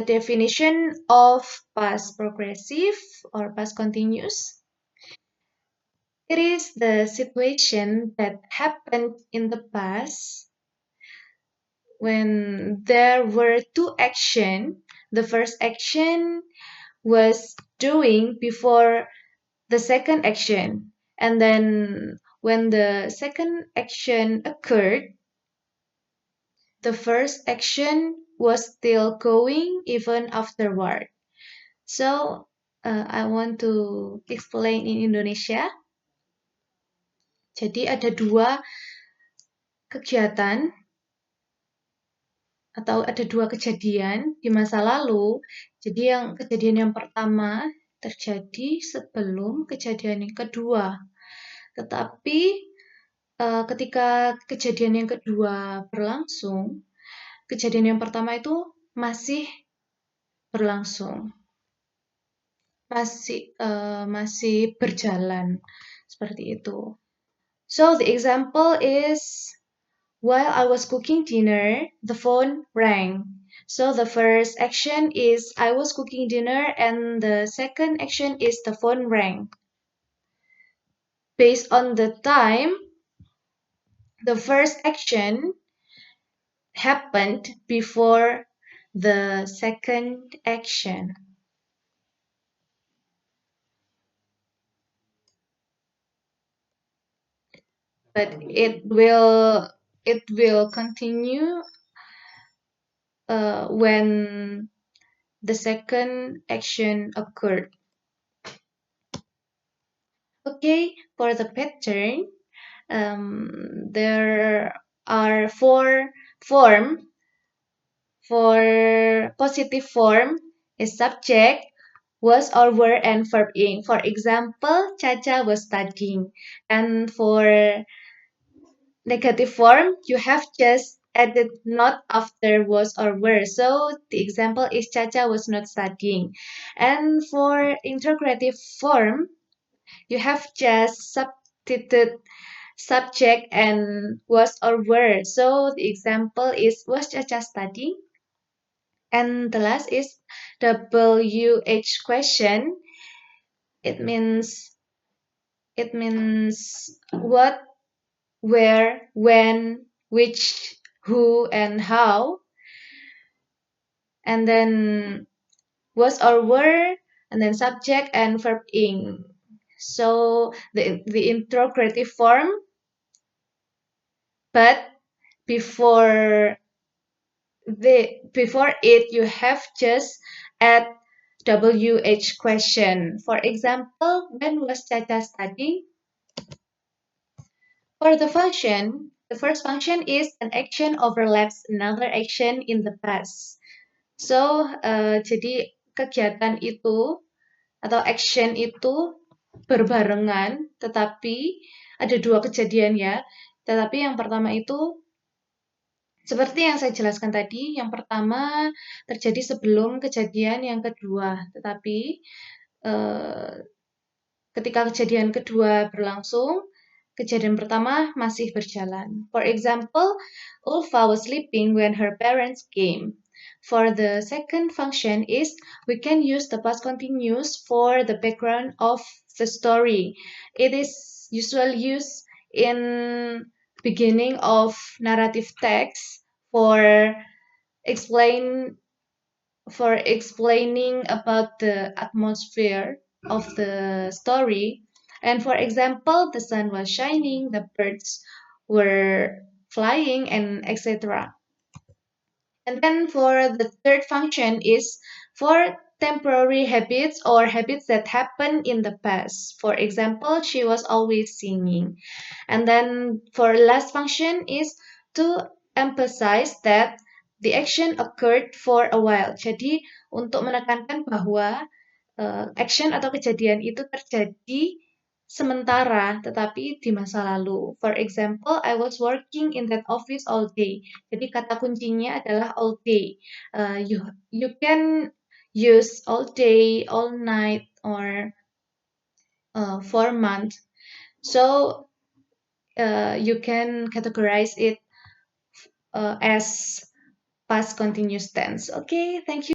the definition of past progressive or past continuous. It is the situation that happened in the past when there were two actions. The first action was doing before the second action. And then when the second action occurred, the first action was still going even afterward. So I want to explain in Indonesia. Jadi ada dua kegiatan atau ada dua kejadian di masa lalu. Jadi kejadian yang pertama terjadi sebelum kejadian yang kedua. Tetapi ketika kejadian yang kedua berlangsung, kejadian yang pertama itu masih berlangsung, masih berjalan seperti itu. So the example is while I was cooking dinner, the phone rang. So the first action is I was cooking dinner and the second action is the phone rang. Based on the time, the first action happened before the second action. But it will continue when the second action occurred. Okay, for the pattern, there are four forms. For positive form is subject, was or were, and verb ing. For example, Caca was studying. And for negative form, you have just added not after was or were. So the example is Caca was not studying. And for interrogative form, you have just substituted subject and was or were. So the example is was Caca studying? And the last is WH question. It means what, where, when, which, who, and how. And then was or were, and then subject and verb ing. So the interrogative form, but before it you have just add WH question. For example, when was Caca studying? For the function, the first function is an action overlaps another action in the past. So, jadi kegiatan itu atau action itu berbarengan, tetapi ada dua kejadian ya. Tetapi yang pertama itu seperti yang saya jelaskan tadi, yang pertama terjadi sebelum kejadian yang kedua, tetapi ketika kejadian kedua berlangsung, kejadian pertama masih berjalan. For example, Ulfa was sleeping when her parents came. For the second function is we can use the past continuous for the background of the story. It is usually used in beginning of narrative text for explaining about the atmosphere of the story. And for example, the sun was shining, the birds were flying, and etc. And then for the third function is for temporary habits or habits that happen in the past. For example, she was always singing. And then for last function is to emphasize that the action occurred for a while. Jadi untuk menekankan bahwa action atau kejadian itu terjadi sementara tetapi di masa lalu. For example, I was working in that office all day. Jadi kata kuncinya adalah all day. You can use all day, all night, or for month. So you can categorize it as past continuous tense. Okay, thank you.